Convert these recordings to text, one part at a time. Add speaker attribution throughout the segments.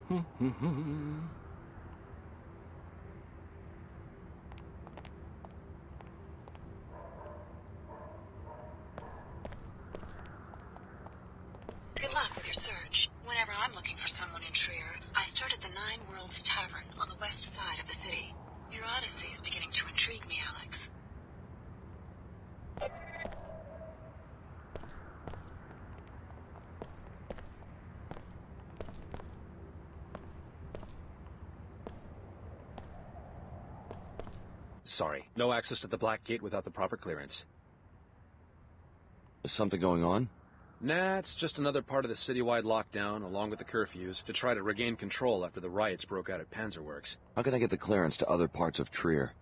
Speaker 1: Good luck with your search. Whenever I'm looking for someone in Trier, I start at the Nine Worlds Tavern on the west side of the city. Your odyssey is beginning to intrigue me, Alex.
Speaker 2: Sorry, no access to the Black Gate without the proper clearance.
Speaker 3: Is something going on?
Speaker 2: Nah, it's just another part of the citywide lockdown, along with the curfews, to try to regain control after the riots broke out at Panzerworks.
Speaker 3: How can I get the clearance to other parts of Trier?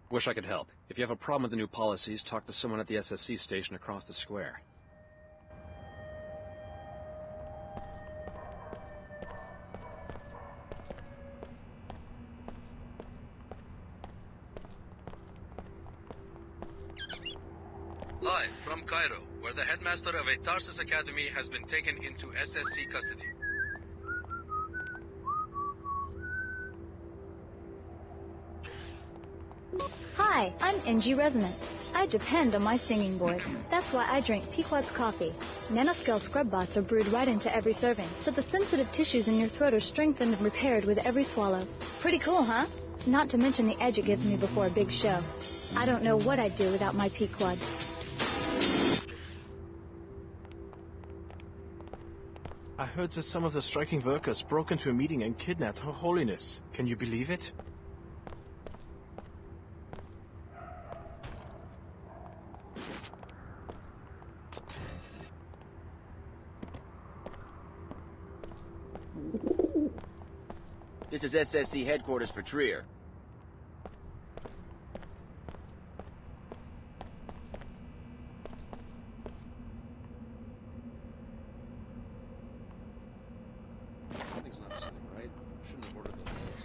Speaker 2: Wish I could help. If you have a problem with the new policies, talk to someone at the SSC station across the square.
Speaker 4: Live from Cairo, where the headmaster of a Tarsus Academy has been taken into SSC custody.
Speaker 5: Hi, I'm NG Resonance. I depend on my singing voice. That's why I drink Pequod's coffee. Nanoscale scrub bots are brewed right into every serving, so the sensitive tissues in your throat are strengthened and repaired with every swallow. Pretty cool, huh? Not to mention the edge it gives me before a big show. I don't know what I'd do without my Pequods.
Speaker 6: I heard that some of the striking workers broke into a meeting and kidnapped Her Holiness. Can you believe it?
Speaker 7: This is SSC headquarters for Trier.
Speaker 2: Something's not sitting right. Shouldn't have ordered the post.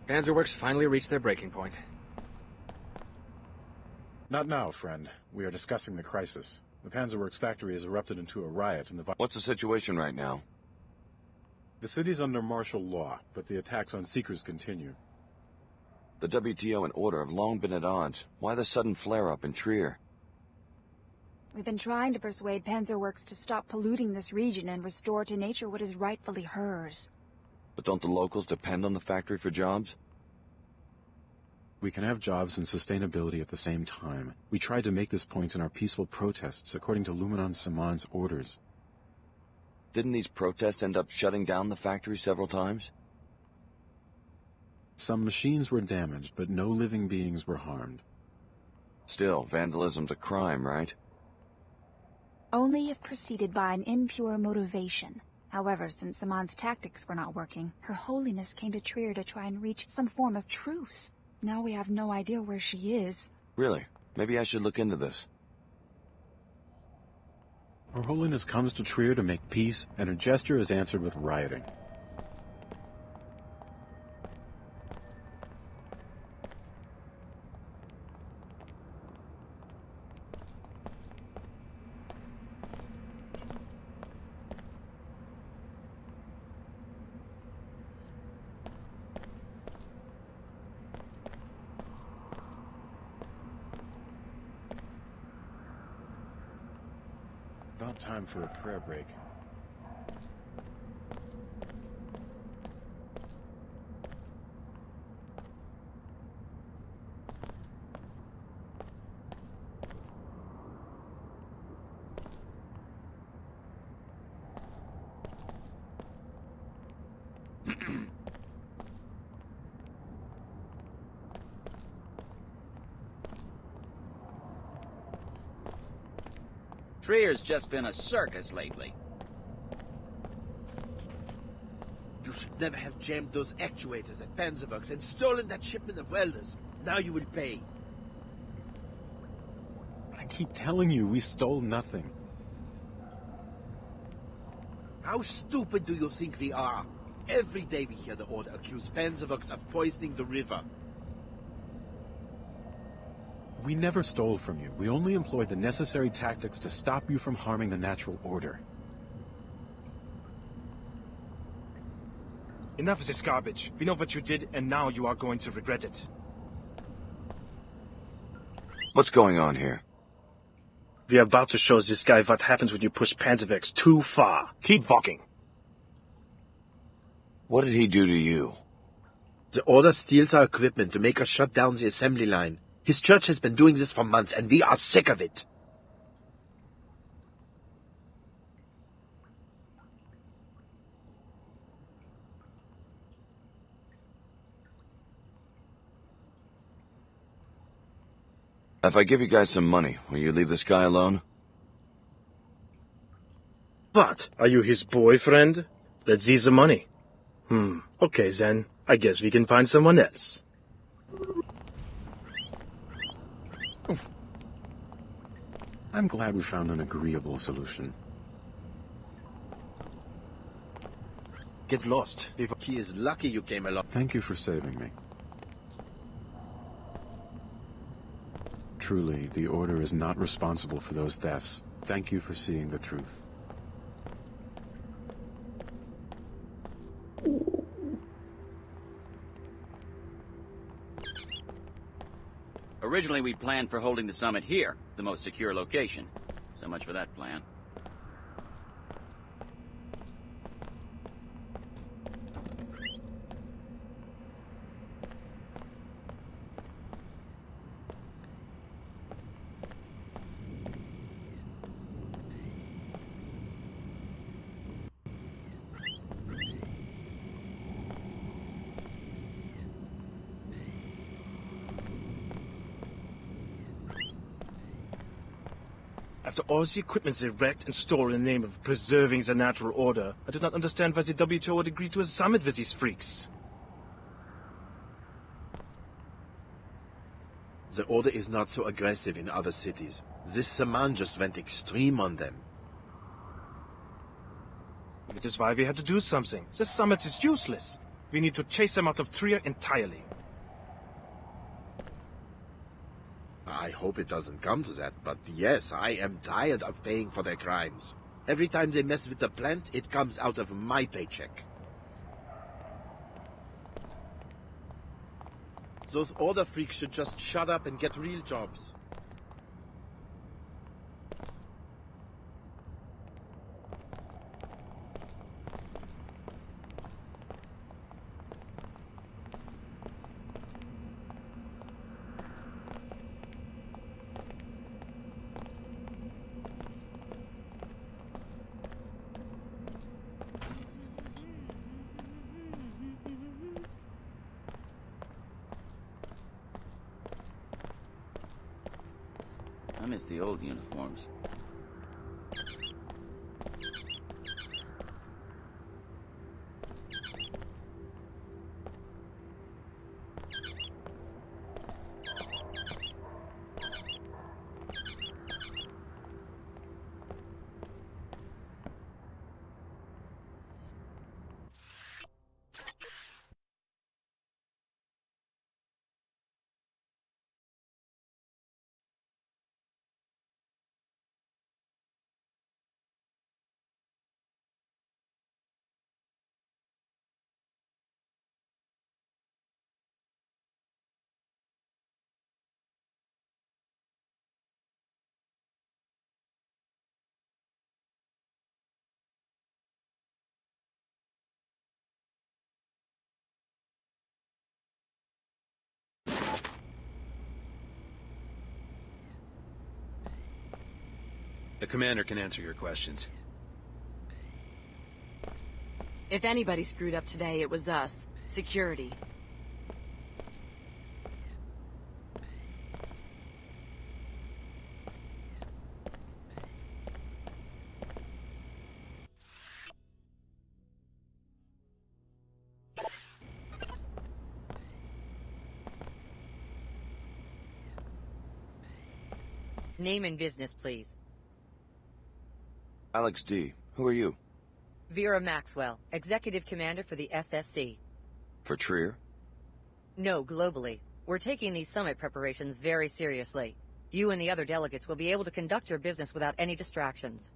Speaker 2: Panzerworks finally reached their breaking point.
Speaker 8: Not now, friend. We are discussing the crisis. The Panzerworks factory has erupted into a riot and
Speaker 3: What's the situation right now?
Speaker 8: The city's under martial law, but the attacks on Seekers continue.
Speaker 3: The WTO and Order have long been at odds. Why the sudden flare-up in Trier?
Speaker 9: We've been trying to persuade Panzerworks to stop polluting this region and restore to nature what is rightfully hers.
Speaker 3: But don't the locals depend on the factory for jobs?
Speaker 8: We can have jobs and sustainability at the same time. We tried to make this point in our peaceful protests according to Luminon Saman's orders.
Speaker 3: Didn't these protests end up shutting down the factory several times?
Speaker 8: Some machines were damaged, but no living beings were harmed.
Speaker 3: Still, vandalism's a crime, right?
Speaker 9: Only if preceded by an impure motivation. However, since Saman's tactics were not working, Her Holiness came to Trier to try and reach some form of truce. Now we have no idea where she is.
Speaker 3: Really? Maybe I should look into this.
Speaker 8: Her Holiness comes to Trier to make peace, and her gesture is answered with rioting. About time for a prayer break.
Speaker 7: Trier's just been a circus lately.
Speaker 10: You should never have jammed those actuators at Panzerworks and stolen that shipment of welders. Now you will pay.
Speaker 8: But I keep telling you, we stole nothing.
Speaker 10: How stupid do you think we are? Every day we hear the Order accuse Panzerworks of poisoning the river.
Speaker 8: We never stole from you. We only employed the necessary tactics to stop you from harming the natural order.
Speaker 6: Enough of this garbage. We know what you did, and now you are going to regret it.
Speaker 3: What's going on here?
Speaker 6: We are about to show this guy what happens when you push Panzerwerks too far. Keep walking.
Speaker 3: What did he do to you?
Speaker 10: The Order steals our equipment to make us shut down the assembly line. His church has been doing this for months, and we are sick of it.
Speaker 3: If I give you guys some money, will you leave this guy alone?
Speaker 6: What? Are you his boyfriend? Let's see the money. Okay then. I guess we can find someone else.
Speaker 8: I'm glad we found an agreeable solution.
Speaker 6: Get lost.
Speaker 10: He is lucky you came along.
Speaker 8: Thank you for saving me. Truly, the Order is not responsible for those thefts. Thank you for seeing the truth.
Speaker 7: Originally, we planned for holding the summit here, the most secure location. So much for that plan.
Speaker 6: After all the equipment they wrecked and stole in the name of preserving the natural order, I do not understand why the WTO would agree to a summit with these freaks.
Speaker 10: The Order is not so aggressive in other cities. This Saman just went extreme on them.
Speaker 6: That is why we had to do something. The summit is useless. We need to chase them out of Trier entirely.
Speaker 10: I hope it doesn't come to that, but yes, I am tired of paying for their crimes. Every time they mess with the plant, it comes out of my paycheck. Those Order freaks should just shut up and get real jobs.
Speaker 7: I miss the old uniforms.
Speaker 2: The commander can answer your questions.
Speaker 11: If anybody screwed up today, it was us. Security. Name and business, please.
Speaker 3: Alex D. Who are you?
Speaker 12: Vera Maxwell, Executive Commander for the SSC.
Speaker 3: For Trier?
Speaker 12: No, globally. We're taking these summit preparations very seriously. You and the other delegates will be able to conduct your business without any distractions.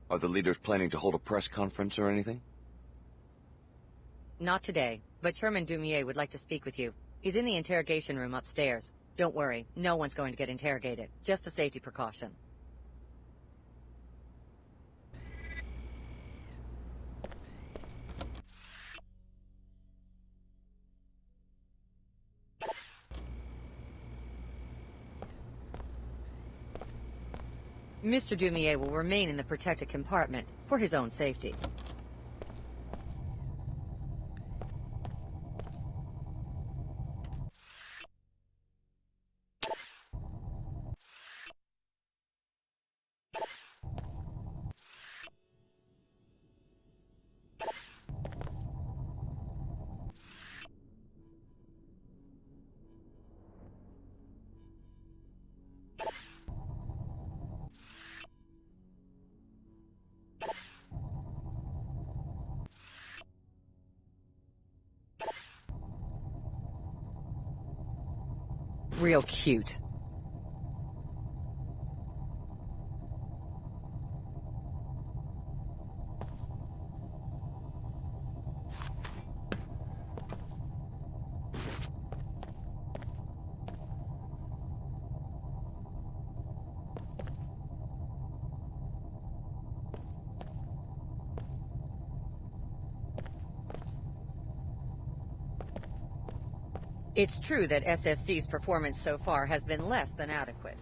Speaker 3: Are the leaders planning to hold a press conference or anything?
Speaker 12: Not today, but Chairman Dumier would like to speak with you. He's in the interrogation room upstairs. Don't worry, no one's going to get interrogated. Just a safety precaution. Mr. Dumier will remain in the protected compartment for his own safety. Real cute. It's true that SSC's performance so far has been less than adequate.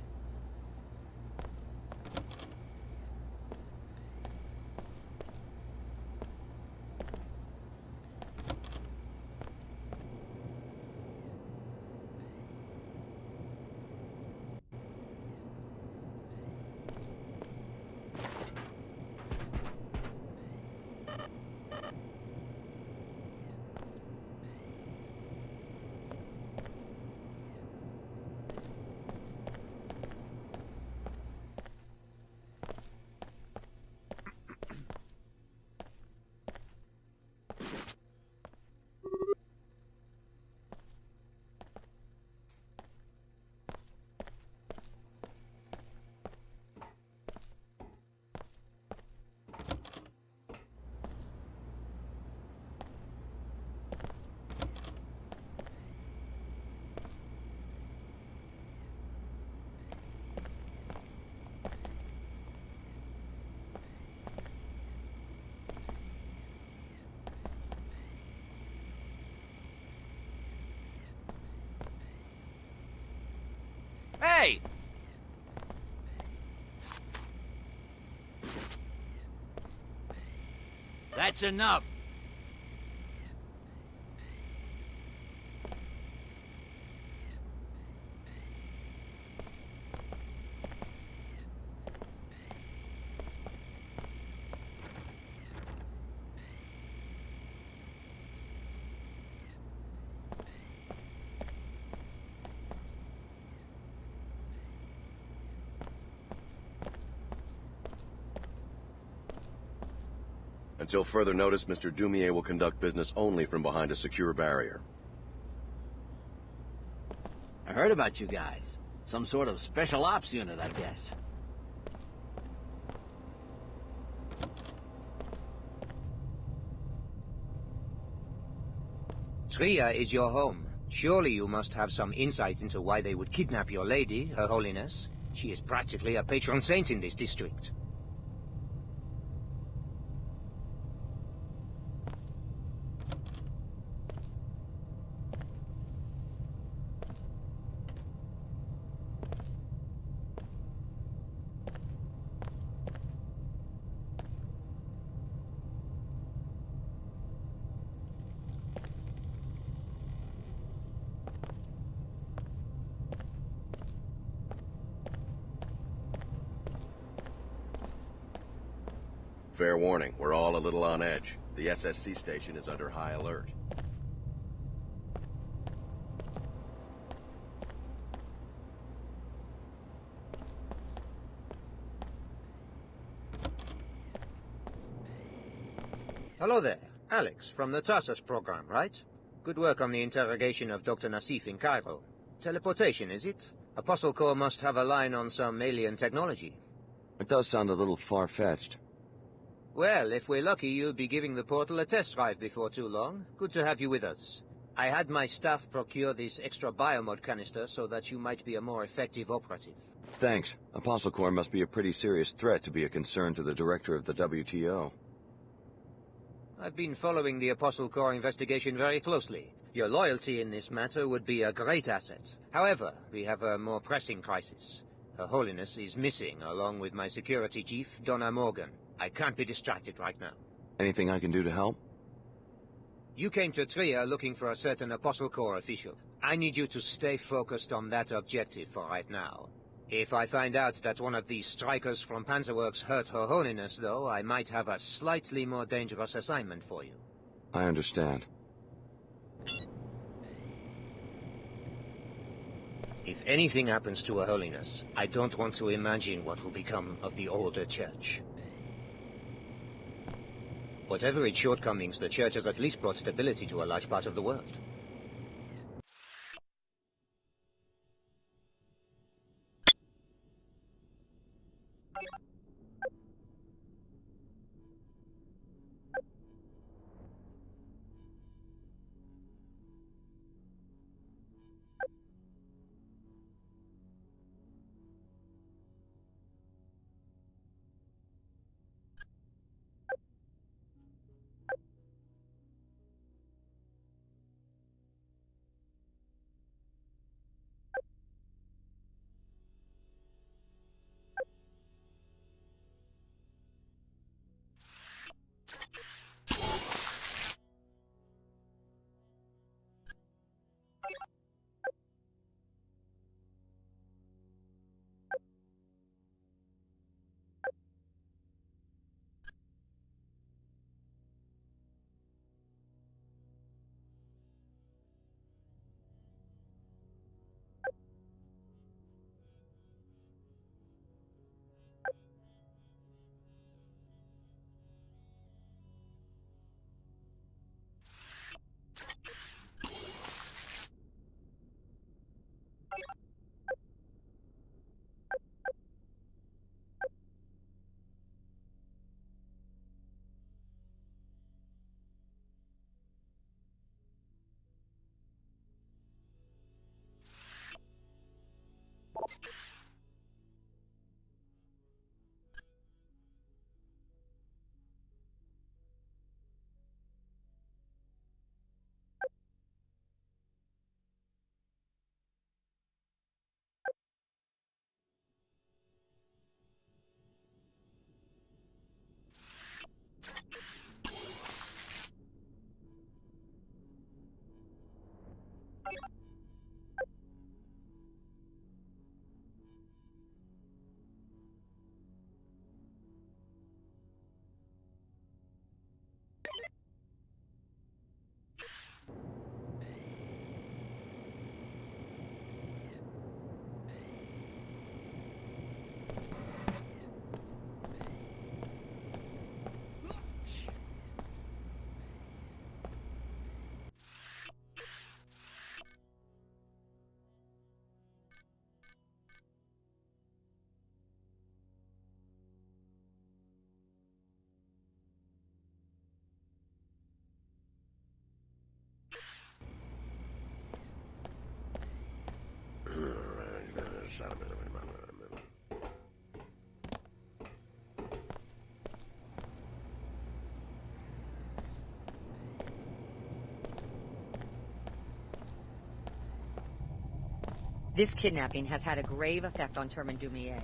Speaker 13: Hey! That's enough.
Speaker 14: Until further notice, Mr. Dumier will conduct business only from behind a secure barrier.
Speaker 13: I heard about you guys. Some sort of special ops unit, I guess.
Speaker 15: Trier is your home. Surely you must have some insight into why they would kidnap your lady, Her Holiness. She is practically a patron saint in this district.
Speaker 14: Fair warning, we're all a little on edge. The SSC station is under high alert.
Speaker 15: Hello there. Alex, from the Tarsus program, right? Good work on the interrogation of Dr. Nassif in Cairo. Teleportation, is it? Apostle Corps must have a line on some alien technology.
Speaker 3: It does sound a little far-fetched.
Speaker 15: Well, if we're lucky, you'll be giving the portal a test drive before too long. Good to have you with us. I had my staff procure this extra biomod canister so that you might be a more effective operative.
Speaker 3: Thanks. Apostle Corps must be a pretty serious threat to be a concern to the director of the WTO.
Speaker 15: I've been following the Apostle Corps investigation very closely. Your loyalty in this matter would be a great asset. However, we have a more pressing crisis. Her Holiness is missing, along with my security chief, Donna Morgan. I can't be distracted right now.
Speaker 3: Anything I can do to help?
Speaker 15: You came to Trier looking for a certain Apostle Corps official. I need you to stay focused on that objective for right now. If I find out that one of these strikers from Panzerworks hurt Her Holiness, though, I might have a slightly more dangerous assignment for you.
Speaker 3: I understand.
Speaker 15: If anything happens to Her Holiness, I don't want to imagine what will become of the older Church. Whatever its shortcomings, the Church has at least brought stability to a large part of the world.
Speaker 12: This kidnapping has had a grave effect on Chairman Dumier.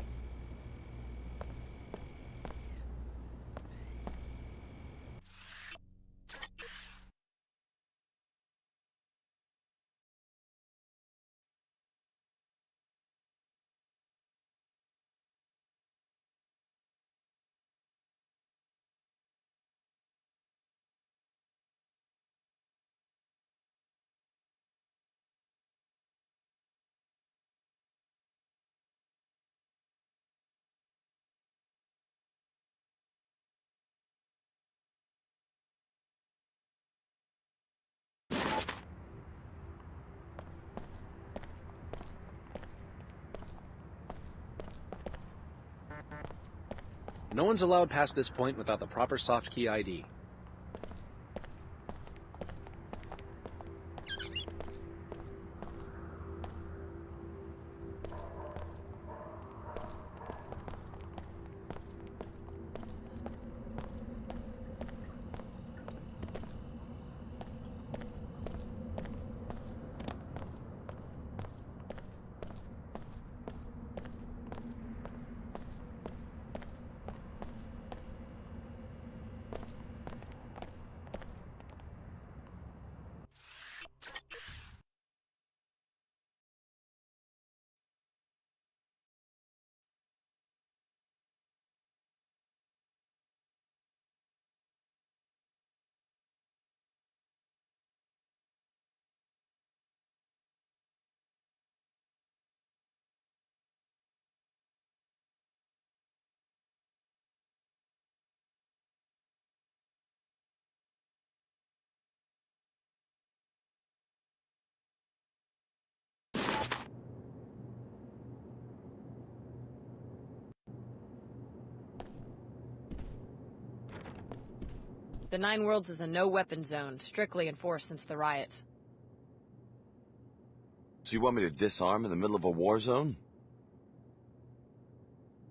Speaker 2: No one's allowed past this point without the proper soft key ID.
Speaker 16: The Nine Worlds is a no-weapon zone, strictly enforced since the riots.
Speaker 3: So you want me to disarm in the middle of a war zone?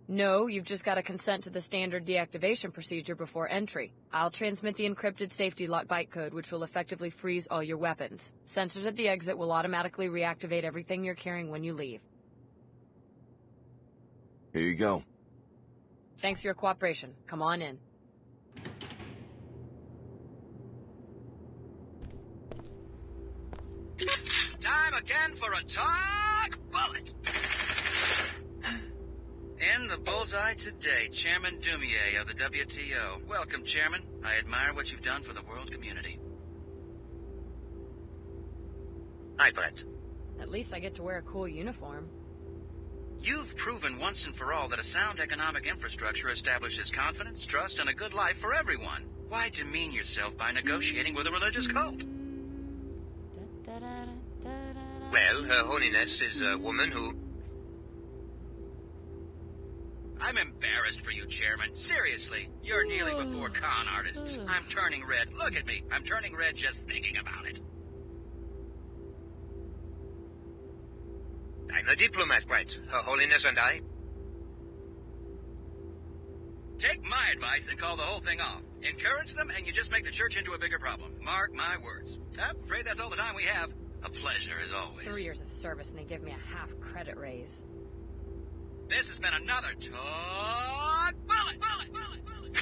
Speaker 16: No, you've just got to consent to the standard deactivation procedure before entry. I'll transmit the encrypted safety lock bytecode, which will effectively freeze all your weapons. Sensors at the exit will automatically reactivate everything you're carrying when you leave.
Speaker 3: Here you go.
Speaker 16: Thanks for your cooperation. Come on in.
Speaker 17: Time again for a talk bullet! In the bullseye today, Chairman Dumier of the WTO. Welcome, Chairman. I admire what you've done for the world community.
Speaker 15: Hi, Brett.
Speaker 16: At least I get to wear a cool uniform.
Speaker 17: You've proven once and for all that a sound economic infrastructure establishes confidence, trust, and a good life for everyone. Why demean yourself by negotiating with a religious cult?
Speaker 15: Well, Her Holiness is a woman who...
Speaker 17: I'm embarrassed for you, Chairman. Seriously, you're kneeling before con artists. I'm turning red. Look at me. I'm turning red just thinking about it.
Speaker 15: I'm a diplomat, Brett. Her Holiness and I...
Speaker 17: Take my advice and call the whole thing off. Encourage them, and you just make the church into a bigger problem. Mark my words. I'm afraid that's all the time we have. A pleasure, as always.
Speaker 16: 3 years of service, and they give me a half credit raise.
Speaker 17: This has been another Talk Bullet! Bullet! Bullet! Bullet!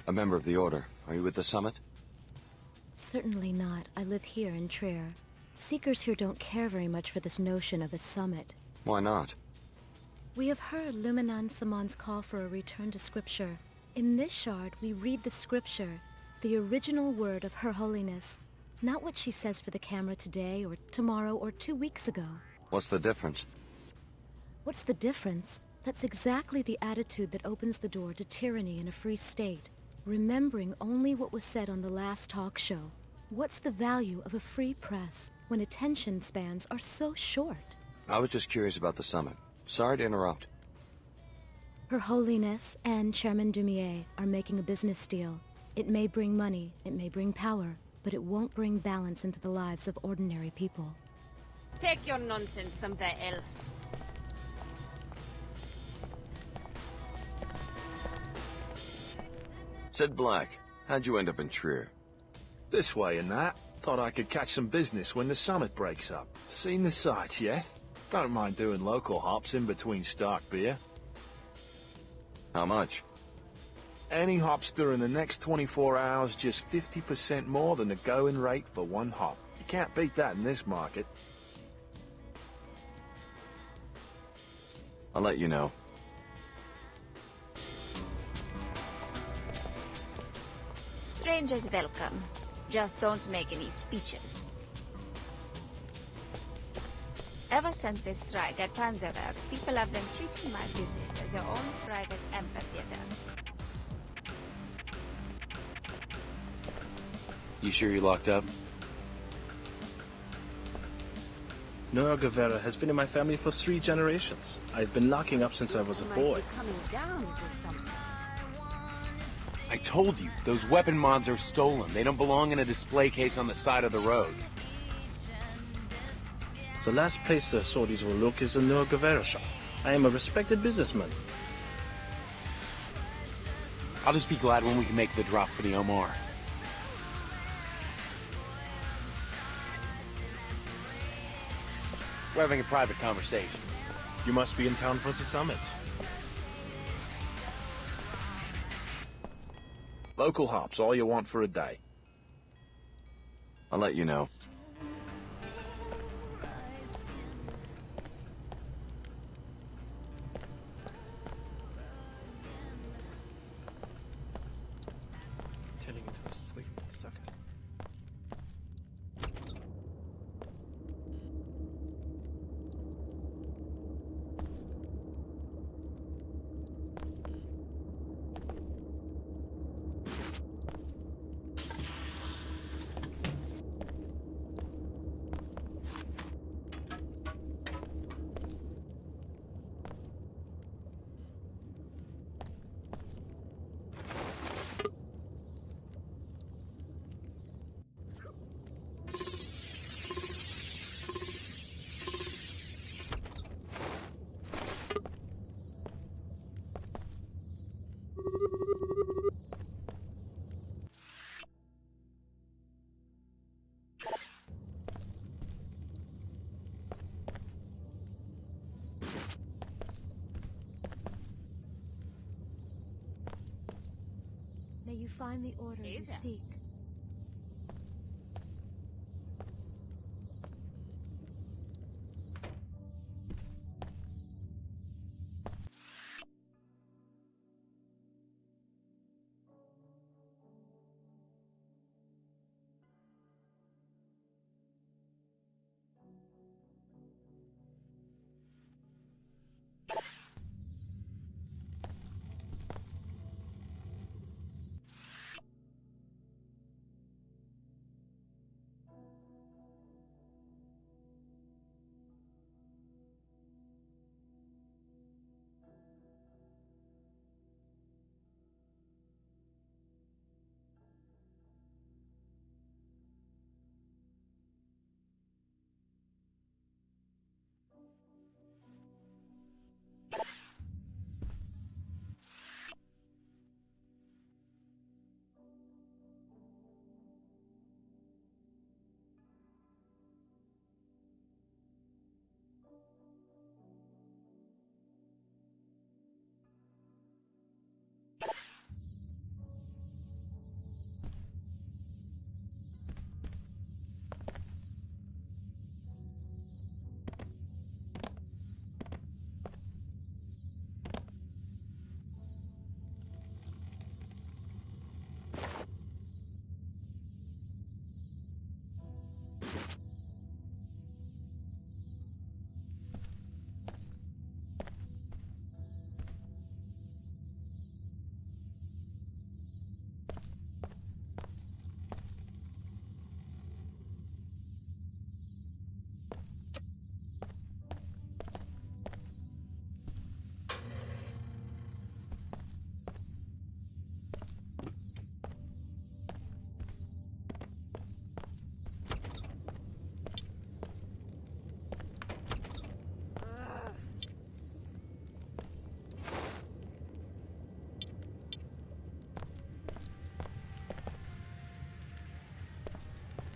Speaker 3: A member of the Order. Are you at the summit?
Speaker 18: Certainly not. I live here in Trier. Seekers here don't care very much for this notion of a summit.
Speaker 3: Why not?
Speaker 18: We have heard Luminan Saman's call for a return to Scripture. In this shard, we read the Scripture, the original word of Her Holiness, not what she says for the camera today, or tomorrow, or 2 weeks ago.
Speaker 3: What's the difference?
Speaker 18: What's the difference? That's exactly the attitude that opens the door to tyranny in a free state. Remembering only what was said on the last talk show. What's the value of a free press when attention spans are so short?
Speaker 3: I was just curious about the summit. Sorry to interrupt.
Speaker 18: Her Holiness and Chairman Dumier are making a business deal. It may bring money, it may bring power, but it won't bring balance into the lives of ordinary people.
Speaker 11: Take your nonsense somewhere else.
Speaker 3: Sid Black, how'd you end up in Trier?
Speaker 6: This way and that. Thought I could catch some business when the summit breaks up. Seen the sights yet? Don't mind doing local hops in between stock beer.
Speaker 3: How much?
Speaker 6: Any hops during the next 24 hours, just 50% more than the going rate for one hop. You can't beat that in this market.
Speaker 3: I'll let you know.
Speaker 9: Strangers welcome. Just don't make any speeches. Ever since the strike at Panzerwerks, people have been treating my business as their own private amphitheater.
Speaker 19: You sure you're locked up?
Speaker 6: Noah Guevara has been in my family for 3 generations. I've been locking up since I was a boy.
Speaker 9: Coming down with something.
Speaker 19: I told you, those weapon mods are stolen. They don't belong in a display case on the side of the road.
Speaker 6: The last place the sorties will look is the Noah Guevara shop. I am a respected businessman.
Speaker 19: I'll just be glad when we can make the drop for the Omar. We're having a private conversation.
Speaker 6: You must be in town for the summit. Local hops, all you want for a day.
Speaker 3: I'll let you know.
Speaker 6: Turning into a sleep, suckers.
Speaker 18: May you find the order you seek.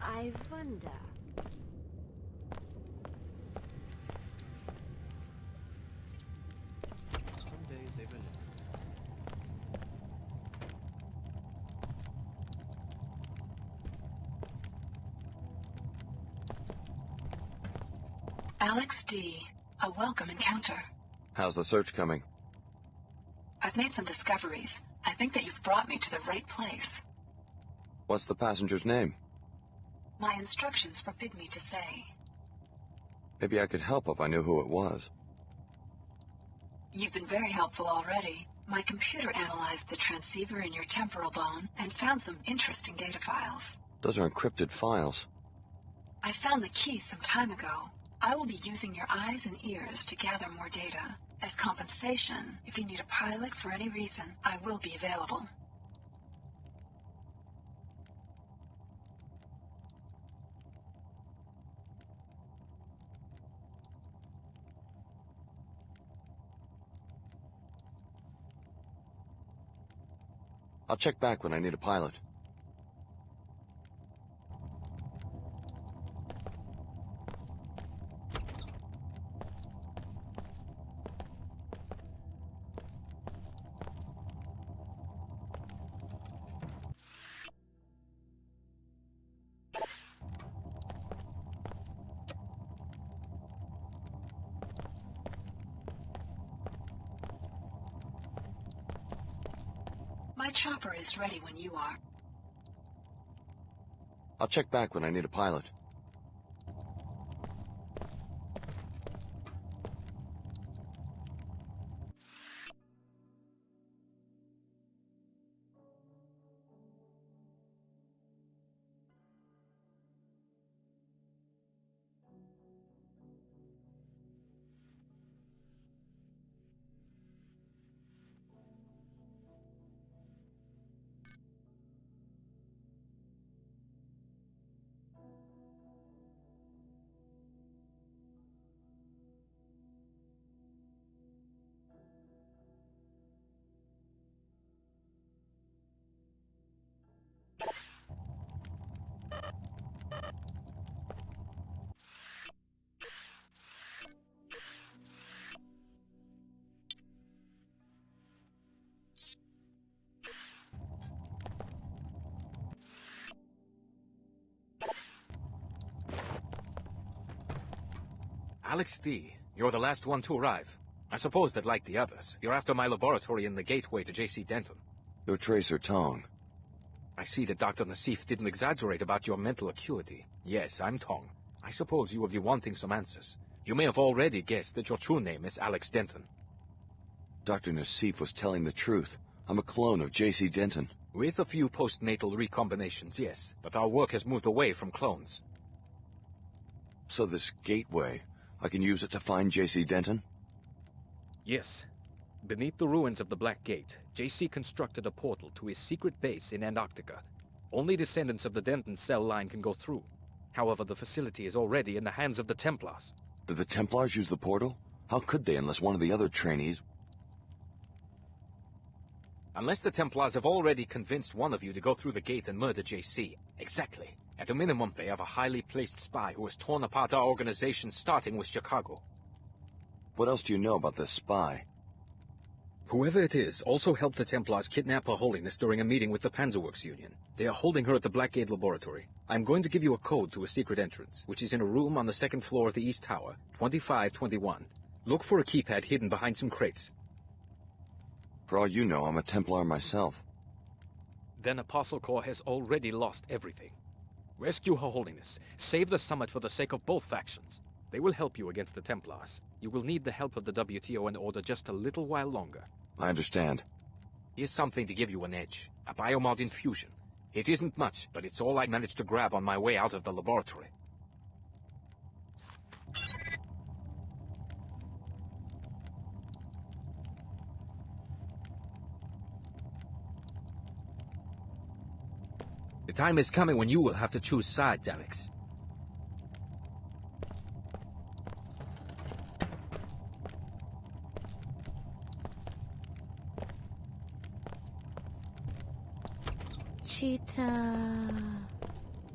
Speaker 9: I wonder.
Speaker 19: Some days they will.
Speaker 1: Alex D. A welcome encounter.
Speaker 3: How's the search coming?
Speaker 1: I've made some discoveries. I think that you've brought me to the right place.
Speaker 3: What's the passenger's name?
Speaker 1: My instructions forbid me to say.
Speaker 3: Maybe I could help if I knew who it was.
Speaker 1: You've been very helpful already. My computer analyzed the transceiver in your temporal bone and found some interesting data files.
Speaker 3: Those are encrypted files.
Speaker 1: I found the keys some time ago. I will be using your eyes and ears to gather more data. As compensation, if you need a pilot for any reason, I will be available.
Speaker 3: I'll check back when I need a pilot.
Speaker 1: My chopper is ready when you are.
Speaker 3: I'll check back when I need a pilot.
Speaker 20: Alex D., you're the last one to arrive. I suppose that, like the others, you're after my laboratory in the gateway to J.C. Denton.
Speaker 3: Your tracer Tong.
Speaker 20: I see that Dr. Nassif didn't exaggerate about your mental acuity. Yes, I'm Tong. I suppose you will be wanting some answers. You may have already guessed that your true name is Alex Denton.
Speaker 3: Dr. Nassif was telling the truth. I'm a clone of J.C. Denton.
Speaker 20: With a few postnatal recombinations, yes, but our work has moved away from clones.
Speaker 3: So this gateway, I can use it to find J.C. Denton?
Speaker 20: Yes. Beneath the ruins of the Black Gate, J.C. constructed a portal to his secret base in Antarctica. Only descendants of the Denton cell line can go through. However, the facility is already in the hands of the Templars.
Speaker 3: Did the Templars use the portal? How could they unless one of the other trainees...
Speaker 20: Unless the Templars have already convinced one of you to go through the gate and murder J.C. Exactly. At a minimum, they have a highly placed spy who has torn apart our organization, starting with Chicago.
Speaker 3: What else do you know about this spy?
Speaker 20: Whoever it is also helped the Templars kidnap Her Holiness during a meeting with the Panzerworks Union. They are holding her at the Blackgate Laboratory. I'm going to give you a code to a secret entrance, which is in a room on the second floor of the East Tower, 2521. Look for a keypad hidden behind some crates.
Speaker 3: For all you know, I'm a Templar myself.
Speaker 20: Then Apostle Corps has already lost everything. Rescue Her Holiness. Save the summit for the sake of both factions. They will help you against the Templars. You will need the help of the WTO and Order just a little while longer.
Speaker 3: I understand.
Speaker 20: Here's something to give you an edge. A biomod infusion. It isn't much, but it's all I managed to grab on my way out of the laboratory. The time is coming when you will have to choose sides, Alex.
Speaker 18: Cheetah,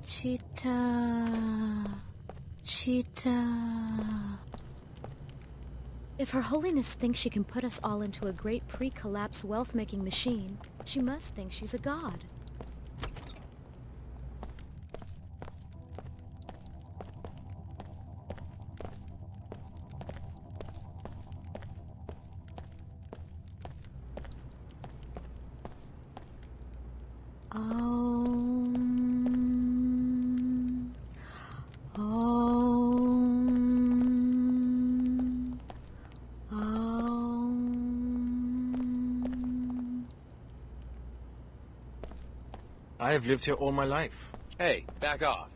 Speaker 18: cheetah, cheetah. If Her Holiness thinks she can put us all into a great pre-collapse wealth-making machine, she must think she's a god.
Speaker 6: I have lived here all my life.
Speaker 19: Hey, back off.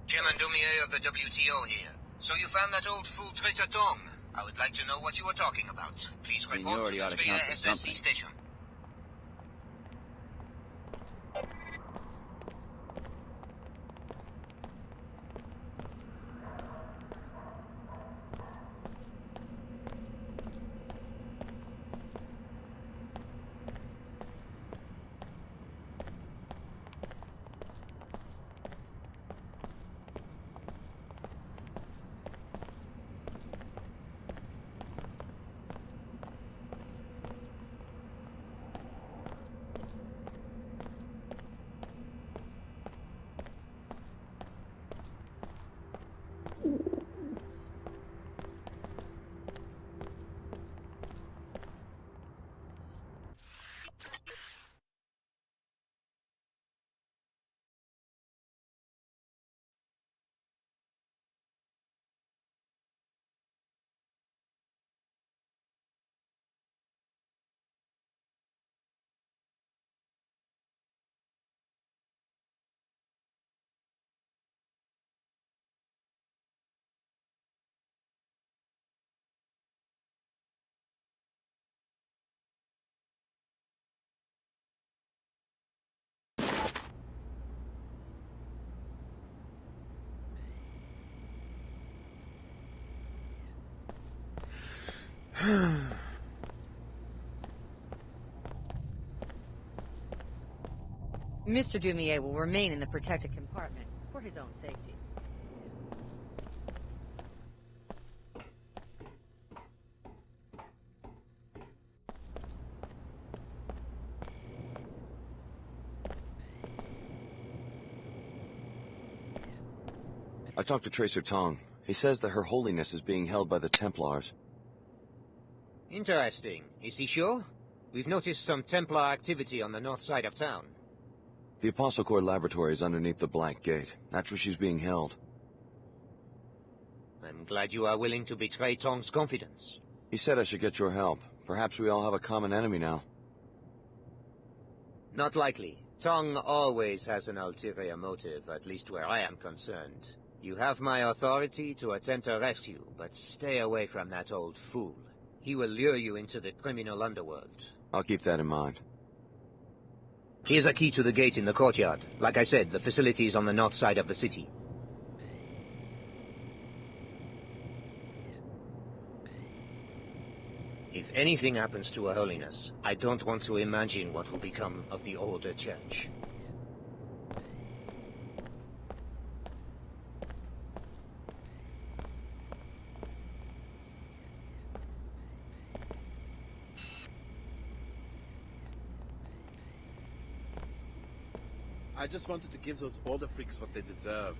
Speaker 15: Chairman Dumier of the WTO here. So you found that old fool Tracer Tong. I would like to know what you were talking about. Please report to the Trier SSC station.
Speaker 12: Mr. Dumier will remain in the protected compartment for his own safety.
Speaker 3: I talked to Tracer Tong. He says that Her Holiness is being held by the Templars.
Speaker 15: Interesting. Is he sure? We've noticed some Templar activity on the north side of town.
Speaker 3: The Apostle Corps laboratory is underneath the Black Gate. That's where she's being held.
Speaker 15: I'm glad you are willing to betray Tong's confidence.
Speaker 3: He said I should get your help. Perhaps we all have a common enemy now.
Speaker 15: Not likely. Tong always has an ulterior motive, at least where I am concerned. You have my authority to attempt a rescue, but stay away from that old fool. He will lure you into the criminal underworld.
Speaker 3: I'll keep that in mind.
Speaker 15: Here's a key to the gate in the courtyard. Like I said, the facility is on the north side of the city. If anything happens to Her Holiness, I don't want to imagine what will become of the older church.
Speaker 10: I just wanted to give those older freaks what they deserve.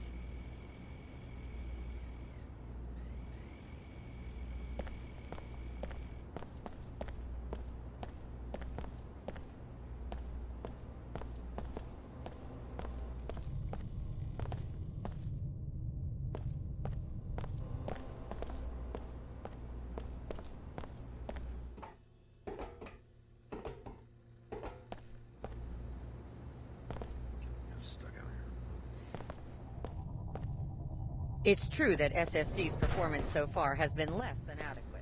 Speaker 12: It's true that SSC's performance so far has been less than adequate.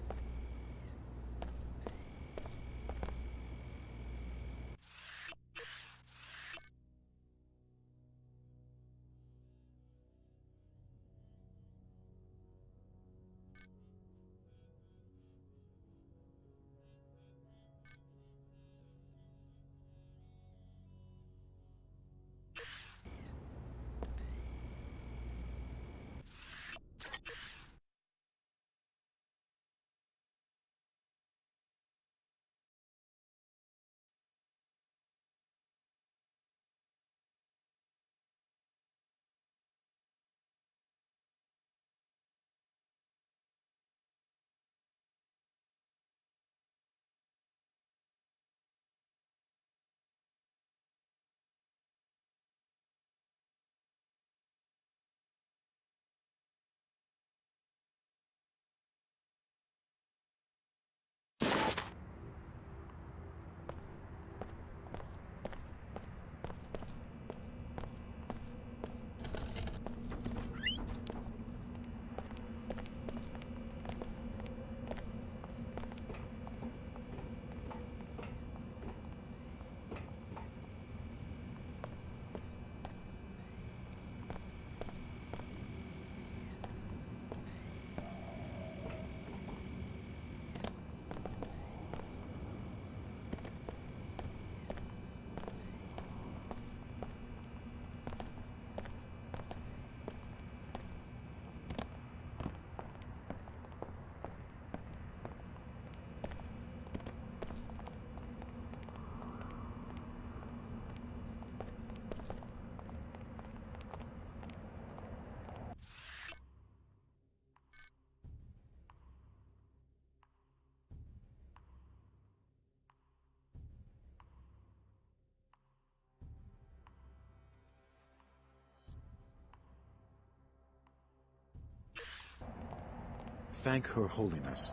Speaker 8: Thank Her Holiness.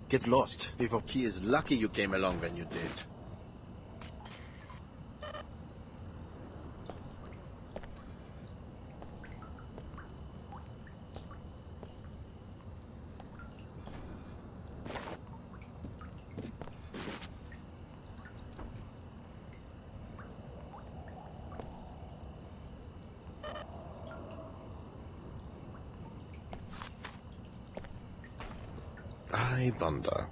Speaker 6: Get lost.
Speaker 10: He is lucky you came along when you did. I wonder.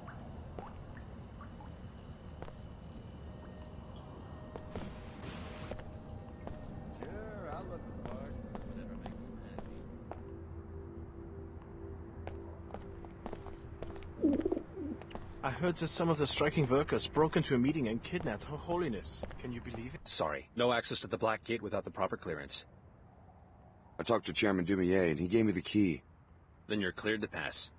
Speaker 6: I heard that some of the striking workers broke into a meeting and kidnapped Her Holiness. Can you believe it?
Speaker 2: Sorry, no access to the Black Gate without the proper clearance.
Speaker 3: I talked to Chairman Dumier, and he gave me the key.
Speaker 2: Then you're cleared to pass.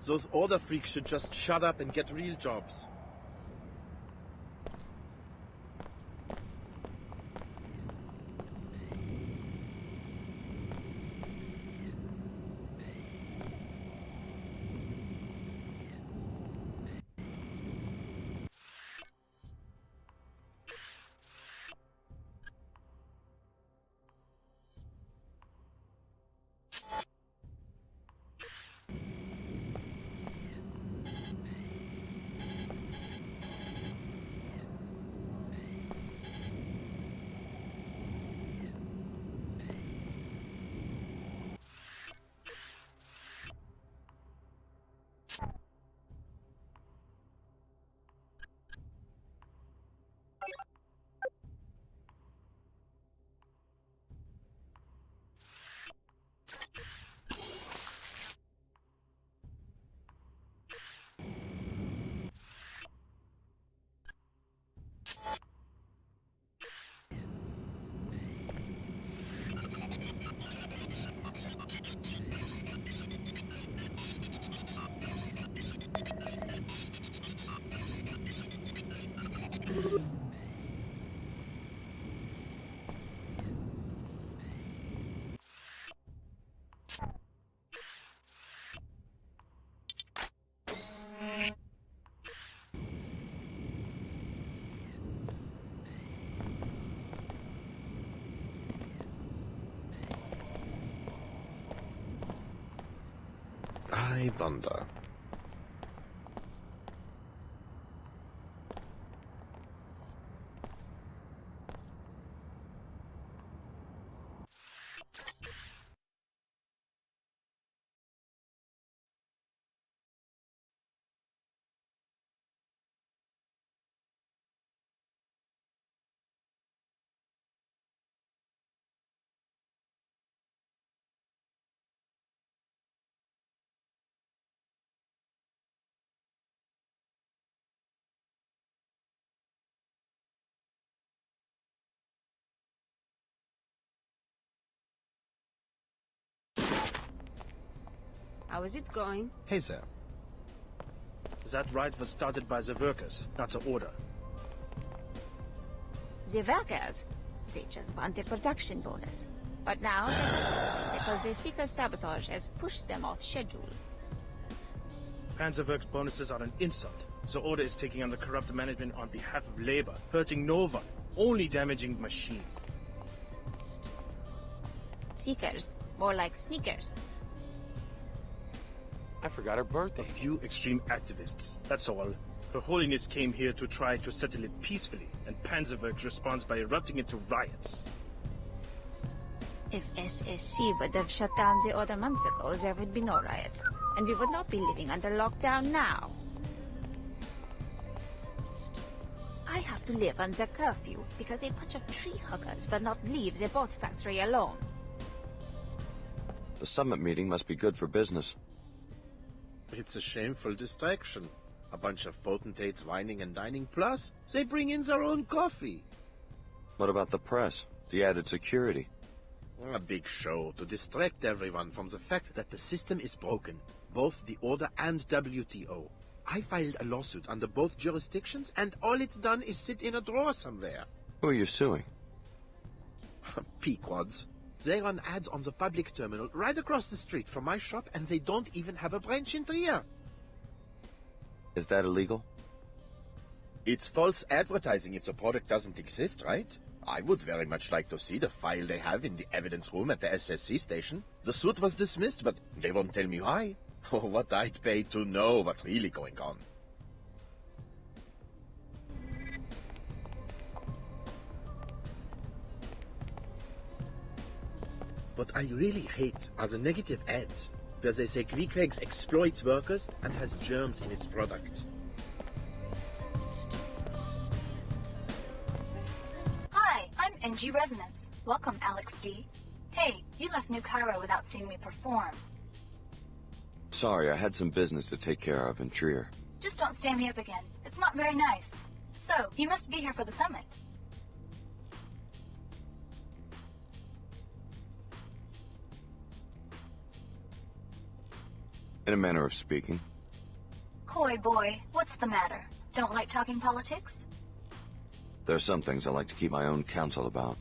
Speaker 10: Those order freaks should just shut up and get real jobs. I wonder.
Speaker 21: How is it going?
Speaker 10: Hey there.
Speaker 6: That riot was started by the workers, not the order.
Speaker 9: The workers, they just want a production bonus. But now they're losing because the Seeker sabotage has pushed them off schedule.
Speaker 6: Panzerwerk's bonuses are an insult. The order is taking on the corrupt management on behalf of labor, hurting no one, only damaging machines.
Speaker 9: Seekers, more like sneakers.
Speaker 6: I forgot her birthday. A few extreme activists, that's all. Her Holiness came here to try to settle it peacefully, and Panzerwerk responds by erupting into riots.
Speaker 9: If SSC would have shut down the order months ago, there would be no riot. And we would not be living under lockdown now. I have to live under curfew because a bunch of tree huggers will not leave the boat factory alone.
Speaker 3: The summit meeting must be good for business.
Speaker 10: It's a shameful distraction. A bunch of potentates whining and dining, plus they bring in their own coffee.
Speaker 3: What about the press? The added security?
Speaker 10: A big show to distract everyone from the fact that the system is broken, both the Order and WTO. I filed a lawsuit under both jurisdictions, and all it's done is sit in a drawer somewhere.
Speaker 3: Who are you suing?
Speaker 10: Pequods. They run ads on the public terminal right across the street from my shop, and they don't even have a branch in Trier.
Speaker 3: Is that illegal?
Speaker 10: It's false advertising if the product doesn't exist, right? I would very much like to see the file they have in the evidence room at the SSC station. The suit was dismissed, but they won't tell me why. Oh, what I'd pay to know what's really going on. What I really hate are the negative ads, where they say Queequegs exploits workers and has germs in its product.
Speaker 5: Hi, I'm NG Resonance. Welcome, Alex D. Hey, you left New Cairo without seeing me perform.
Speaker 3: Sorry, I had some business to take care of in Trier.
Speaker 5: Just don't stand me up again. It's not very nice. So, you must be here for the summit.
Speaker 3: In a manner of speaking.
Speaker 5: Coy boy, what's the matter? Don't like talking politics?
Speaker 3: There are some things I like to keep my own counsel about.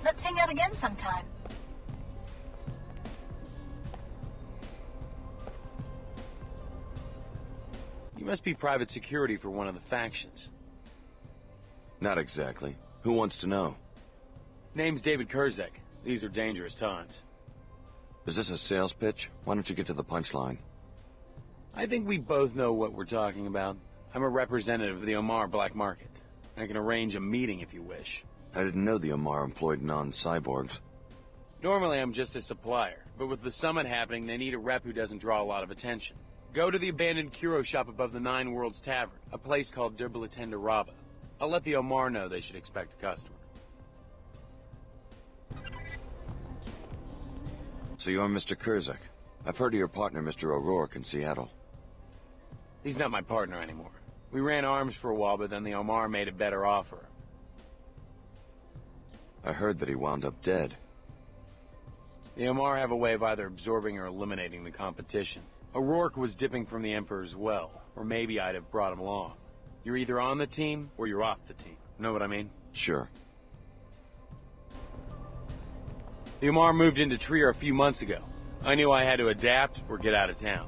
Speaker 5: Let's hang out again sometime.
Speaker 19: You must be private security for one of the factions.
Speaker 3: Not exactly. Who wants to know?
Speaker 19: Name's David Kurzek. These are dangerous times.
Speaker 3: Is this a sales pitch? Why don't you get to the punchline?
Speaker 19: I think we both know what we're talking about. I'm a representative of the Omar black market. I can arrange a meeting if you wish.
Speaker 3: I didn't know the Omar employed non-cyborgs.
Speaker 19: Normally I'm just a supplier, but with the summit happening, they need a rep who doesn't draw a lot of attention. Go to the abandoned Kuro shop above the Nine Worlds Tavern, a place called Derbalatenda Raba. I'll let the Omar know they should expect a customer.
Speaker 3: So you're Mr. Kurzek. I've heard of your partner, Mr. O'Rourke, in Seattle.
Speaker 19: He's not my partner anymore. We ran arms for a while, but then the Omar made a better offer.
Speaker 3: I heard that he wound up dead.
Speaker 19: The Omar have a way of either absorbing or eliminating the competition. O'Rourke was dipping from the Emperor's well, or maybe I'd have brought him along. You're either on the team, or you're off the team. Know what I mean?
Speaker 3: Sure.
Speaker 19: The Omar moved into Trier a few months ago. I knew I had to adapt or get out of town.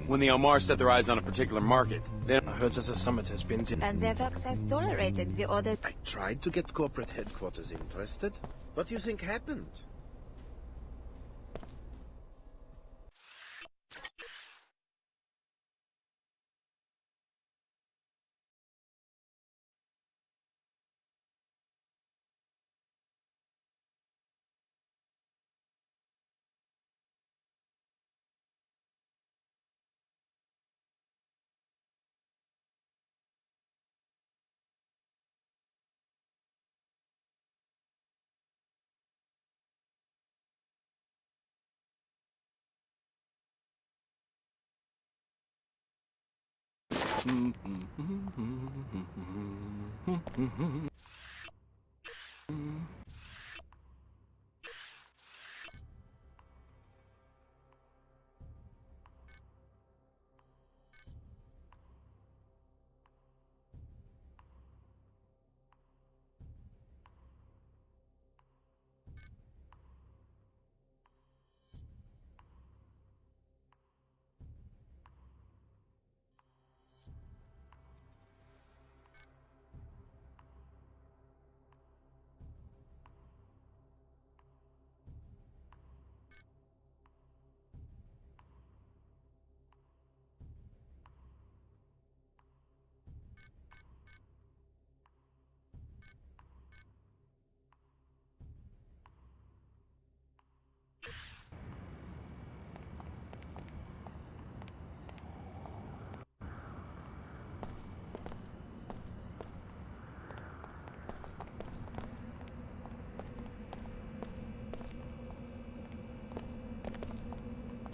Speaker 19: When the Omar set their eyes on a particular market, then I heard that the summit has been...
Speaker 9: Panzerwerks has tolerated the order.
Speaker 10: I tried to get corporate headquarters interested. What do you think happened?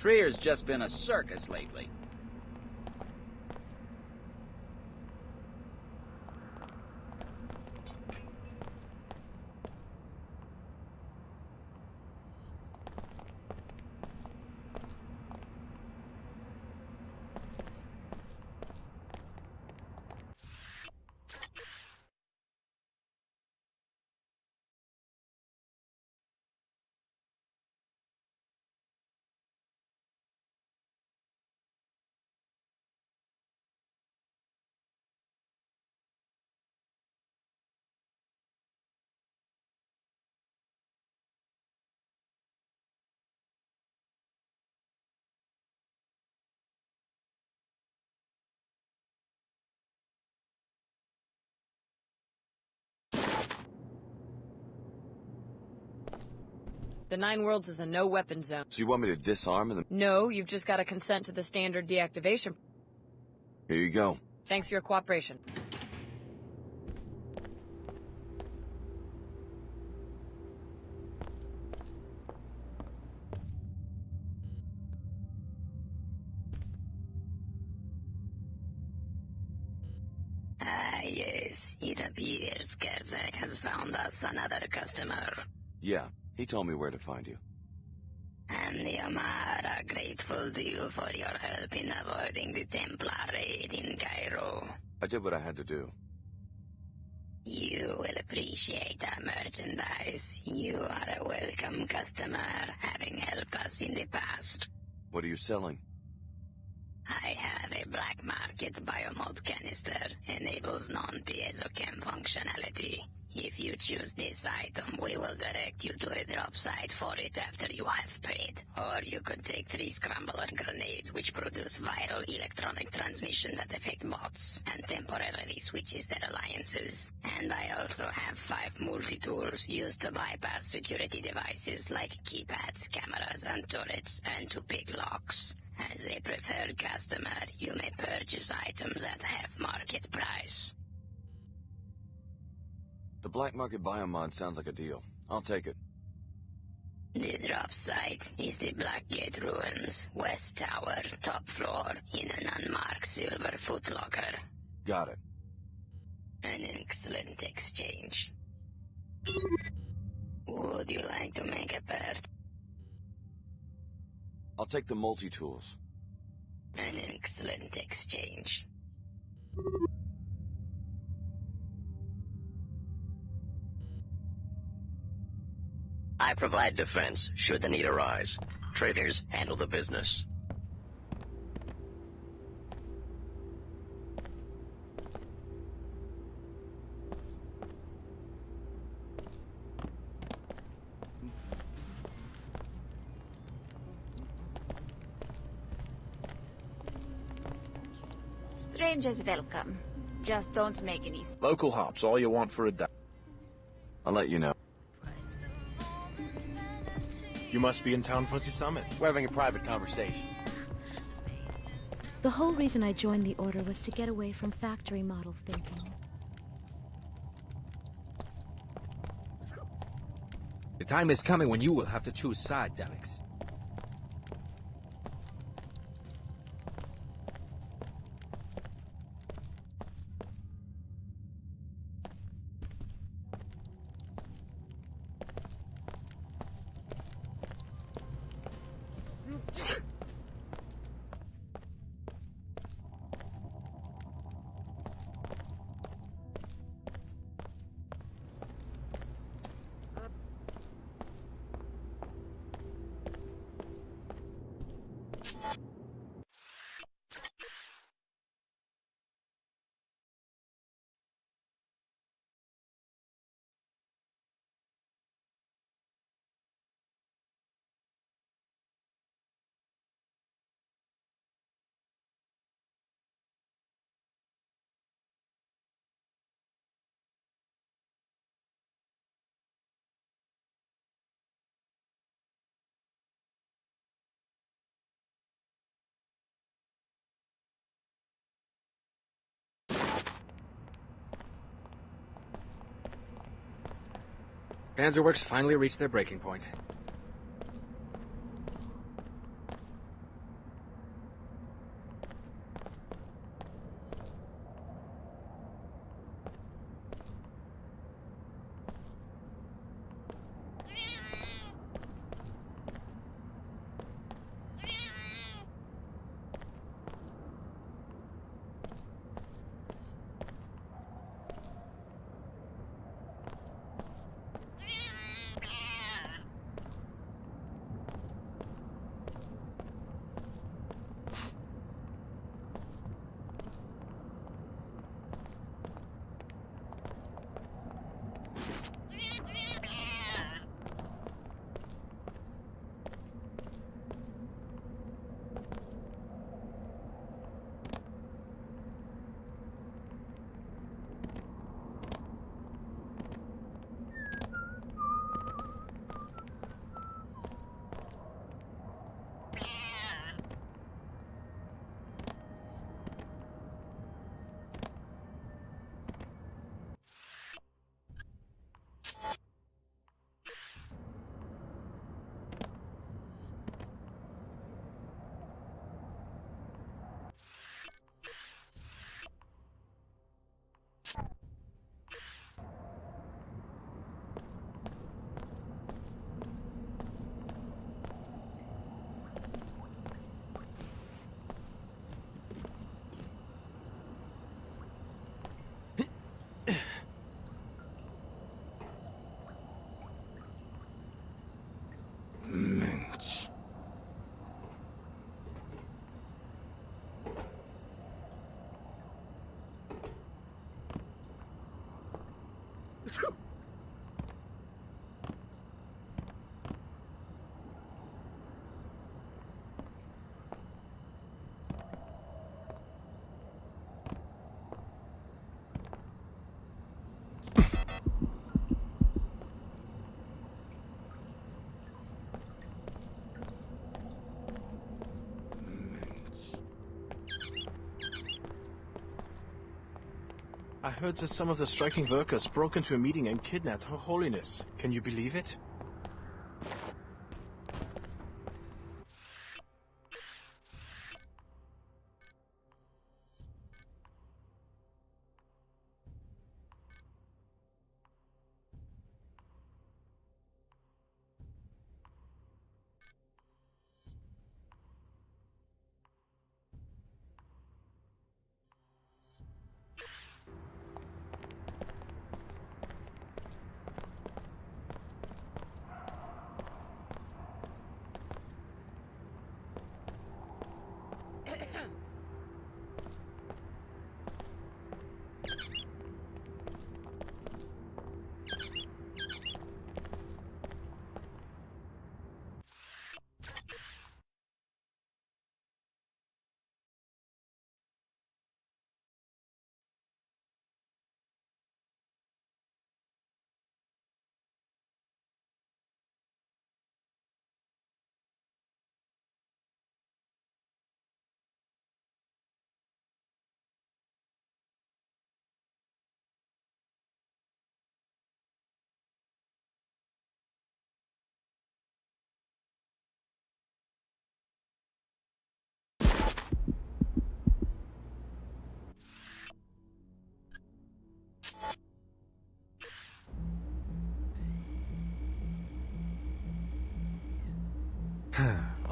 Speaker 7: Trier's just been a circus lately.
Speaker 16: The Nine Worlds is a no-weapon zone.
Speaker 3: So you want me to disarm and then...
Speaker 16: No, you've just got to consent to the standard deactivation.
Speaker 3: Here you go.
Speaker 16: Thanks for your cooperation.
Speaker 4: Yes, it appears Kerzak has found us another customer.
Speaker 3: Yeah, he told me where to find you.
Speaker 4: And the Amar are grateful to you for your help in avoiding the Templar raid in Cairo.
Speaker 3: I did what I had to do.
Speaker 4: You will appreciate our merchandise. You are a welcome customer, having helped us in the past.
Speaker 3: What are you selling?
Speaker 4: I have a black market biomod canister. Enables non-piezochem functionality. If you choose this item, we will direct you to a drop site for it after you have paid. Or you could take 3 scrambler grenades which produce viral electronic transmission that affect bots and temporarily switches their alliances. And I also have 5 multi-tools used to bypass security devices like keypads, cameras and turrets, and to pick locks. As a preferred customer, you may purchase items at half market price.
Speaker 3: The black market biomod sounds like a deal. I'll take it.
Speaker 4: The drop site is the Blackgate Ruins, West Tower, top floor, in an unmarked silver footlocker.
Speaker 3: Got it.
Speaker 4: An excellent exchange. Would you like to make a purchase?
Speaker 3: I'll take the multi-tools.
Speaker 4: An excellent exchange.
Speaker 14: I provide defense should the need arise. Traders handle the business.
Speaker 9: Strangers welcome. Just don't make any...
Speaker 6: Local hops, all you want for a day.
Speaker 3: I'll let you know.
Speaker 6: You must be in town for the summit.
Speaker 19: We're having a private conversation.
Speaker 18: The whole reason I joined the Order was to get away from factory model thinking.
Speaker 20: The time is coming when you will have to choose sides, Alex. Panzerworks finally reached their breaking point.
Speaker 6: Mensch. I heard that some of the striking workers broke into a meeting and kidnapped Her Holiness. Can you believe it?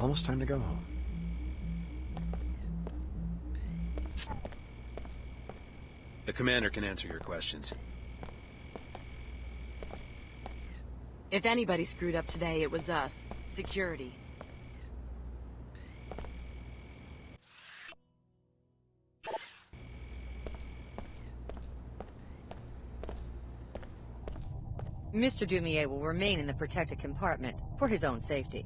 Speaker 8: Almost time to go home.
Speaker 2: The commander can answer your questions.
Speaker 11: If anybody screwed up today, it was us. Security.
Speaker 12: Mr. Dumier will remain in the protected compartment for his own safety.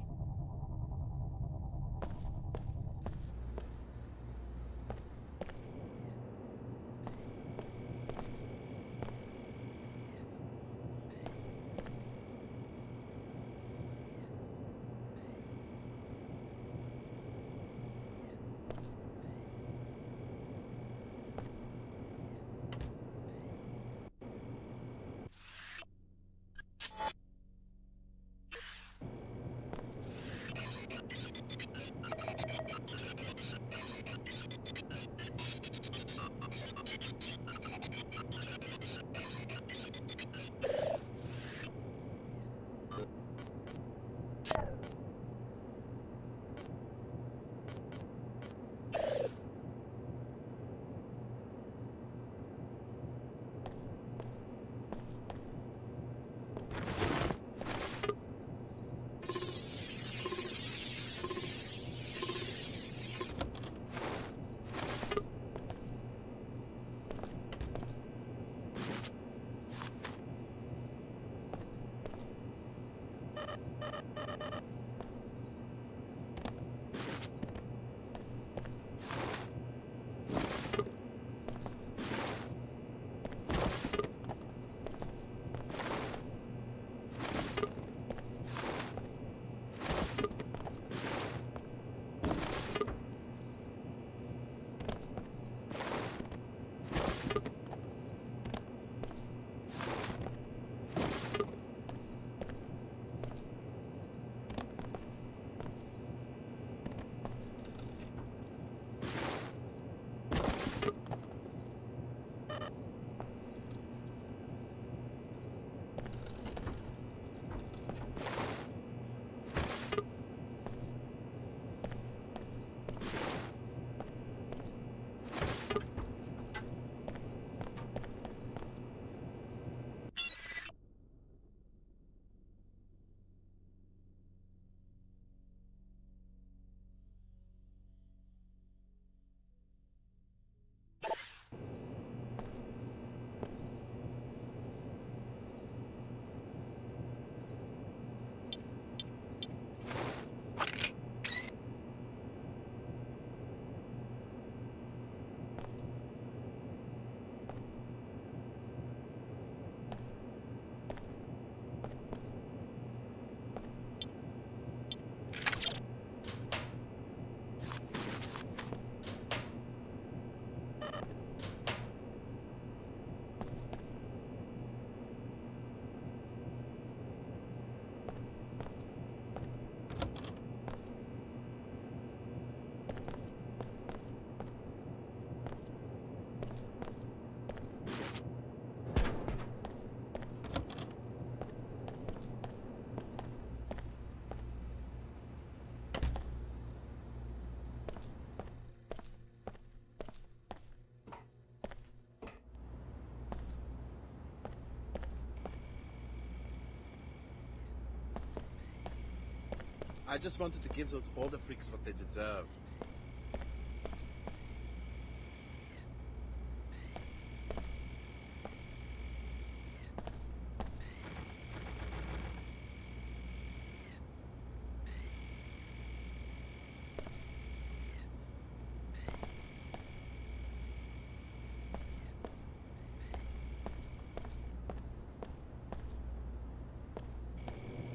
Speaker 19: I just wanted to give those border freaks what they deserve.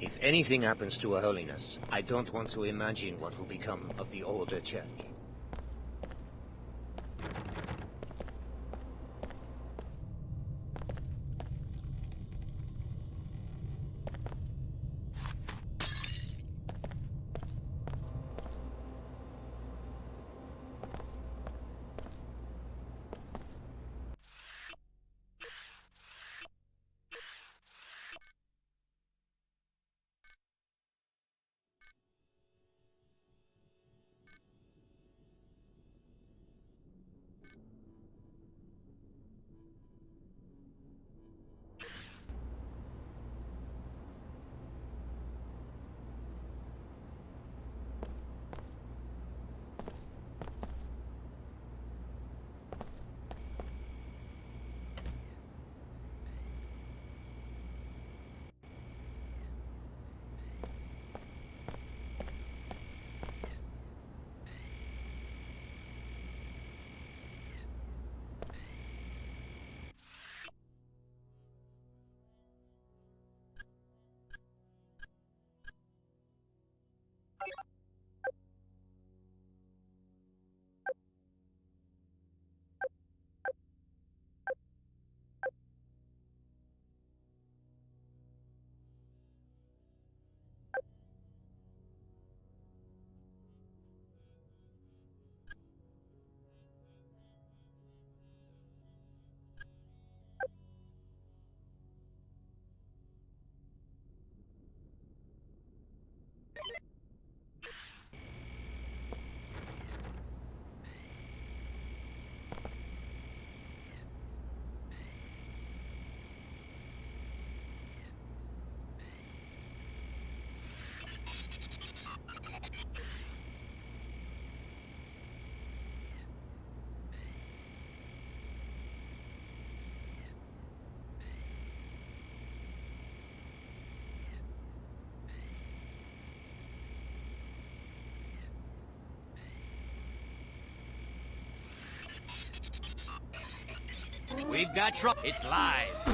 Speaker 15: If anything happens to Her Holiness, I don't want to imagine what will become of the older church.
Speaker 17: We've got trouble. It's live.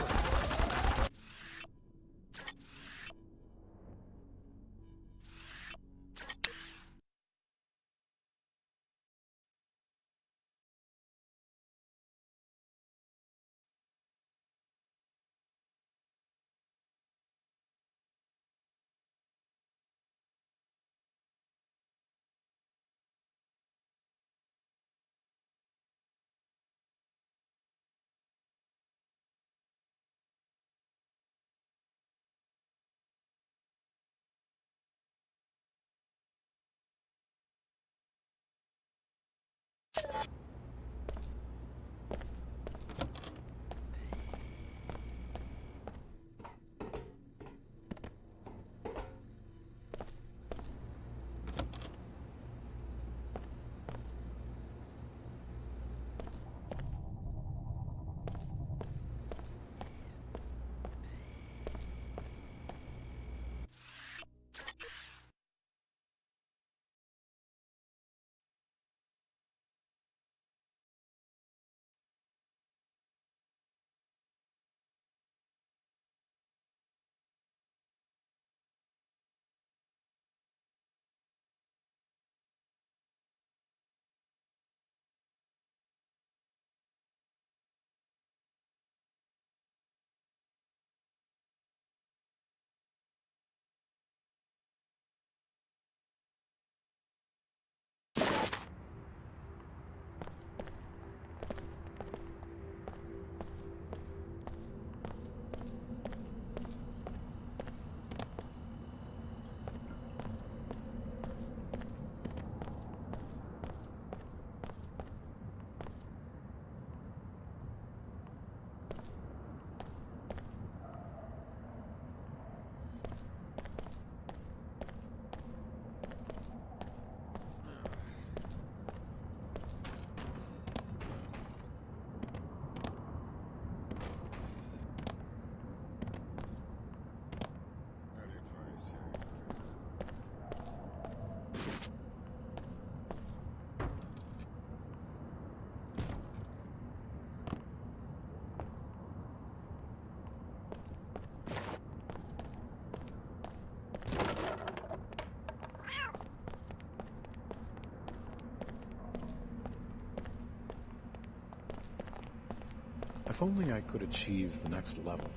Speaker 8: If only I could achieve the next level.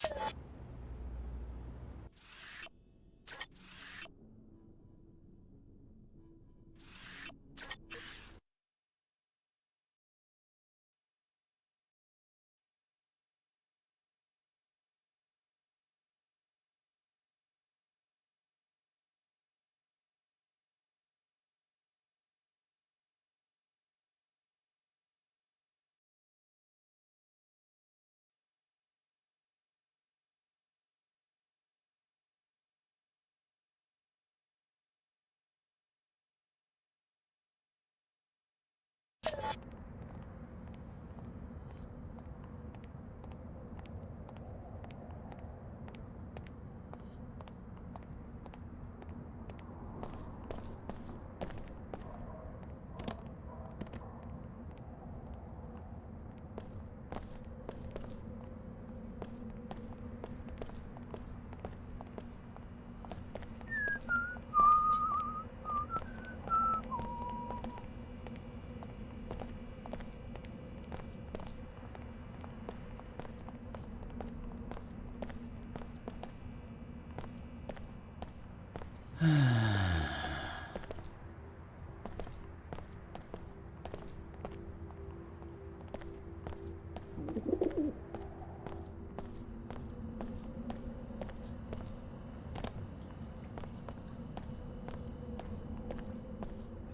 Speaker 2: Is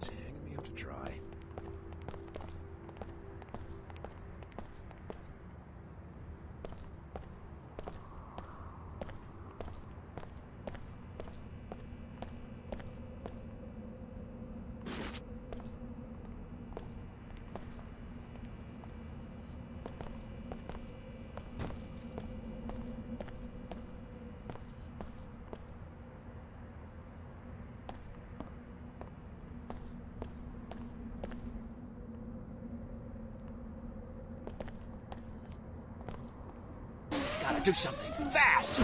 Speaker 2: he hanging me up to dry?
Speaker 19: Gotta do something fast!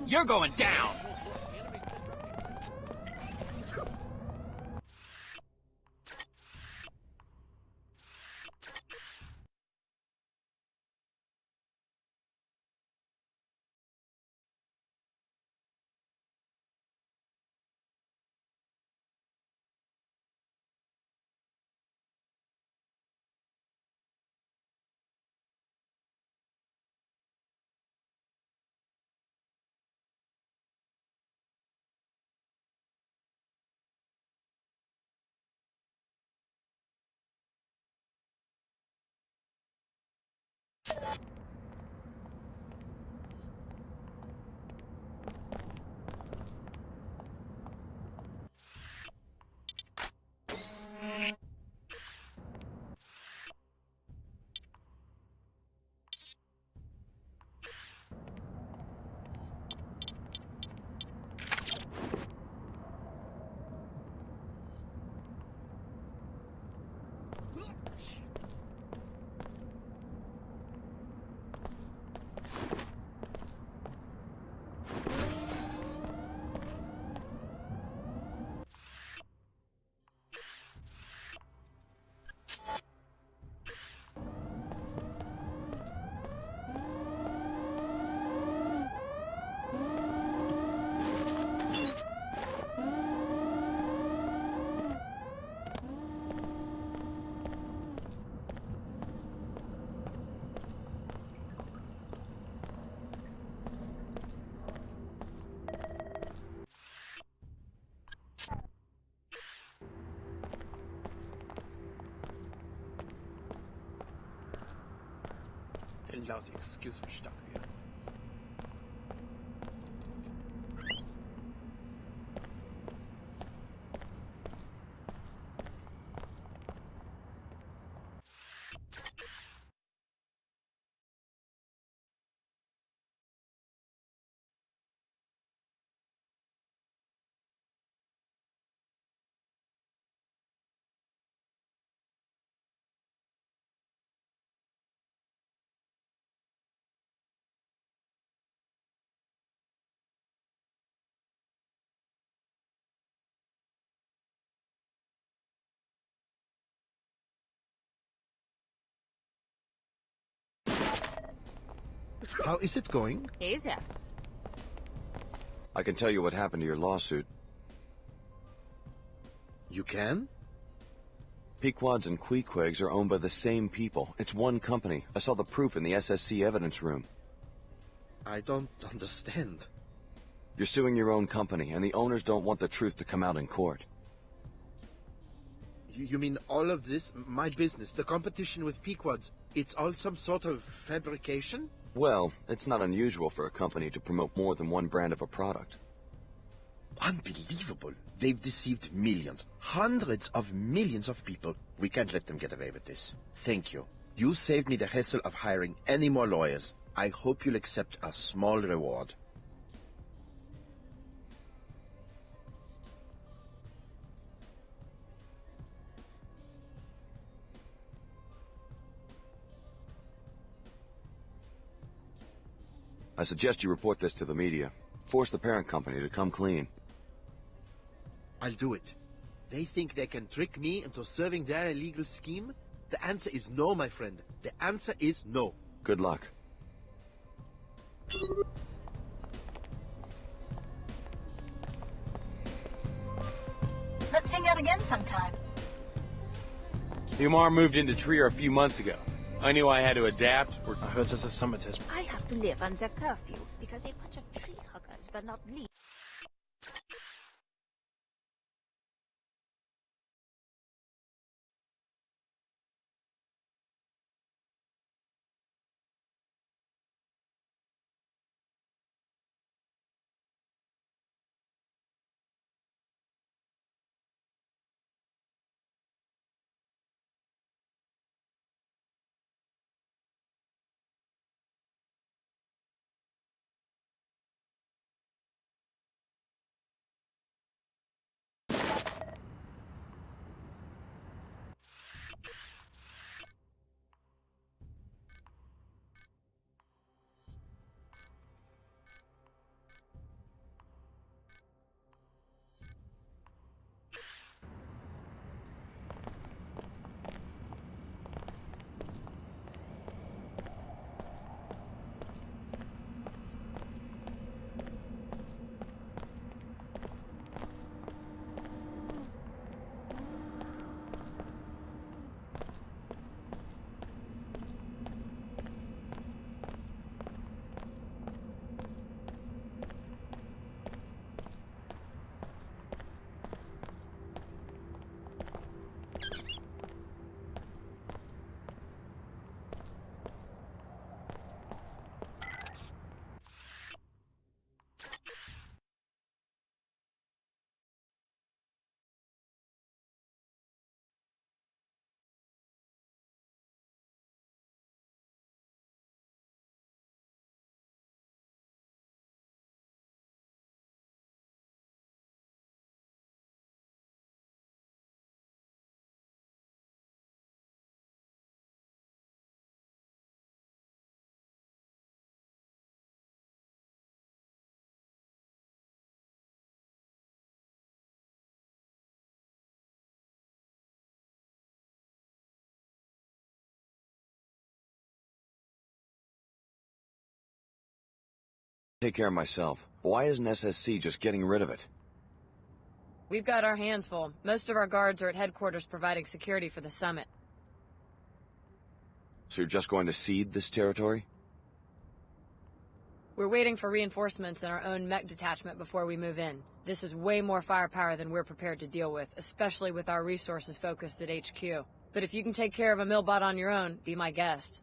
Speaker 17: You're going down!
Speaker 2: Lousy excuse for stuff here.
Speaker 10: How is it going?
Speaker 21: Easy.
Speaker 3: I can tell you what happened to your lawsuit.
Speaker 10: You can?
Speaker 3: Pequods and Queequegs are owned by the same people. It's one company. I saw the proof in the SSC evidence room.
Speaker 10: I don't understand.
Speaker 3: You're suing your own company, and the owners don't want the truth to come out in court.
Speaker 10: You mean all of this, my business, the competition with Pequods, it's all some sort of fabrication?
Speaker 3: Well, it's not unusual for a company to promote more than one brand of a product.
Speaker 10: Unbelievable. They've deceived millions, hundreds of millions of people. We can't let them get away with this. Thank you. You saved me the hassle of hiring any more lawyers. I hope you'll accept a small reward.
Speaker 3: I suggest you report this to the media. Force the parent company to come clean.
Speaker 10: I'll do it. They think they can trick me into serving their illegal scheme? The answer is no, my friend. The answer is no.
Speaker 3: Good luck.
Speaker 5: Let's hang out again sometime.
Speaker 19: Umar moved into Trier a few months ago. I knew I had to adapt, or I heard there's a summitism.
Speaker 9: I have to live under curfew because a bunch of tree huggers will not leave.
Speaker 3: take care of myself. Why isn't SSC just getting rid of it?
Speaker 16: We've got our hands full. Most of our guards are at headquarters providing security for the summit.
Speaker 3: So you're just going to cede this territory?
Speaker 16: We're waiting for reinforcements in our own mech detachment before we move in. This is way more firepower than we're prepared to deal with, especially with our resources focused at HQ. But if you can take care of a millbot on your own, be my guest.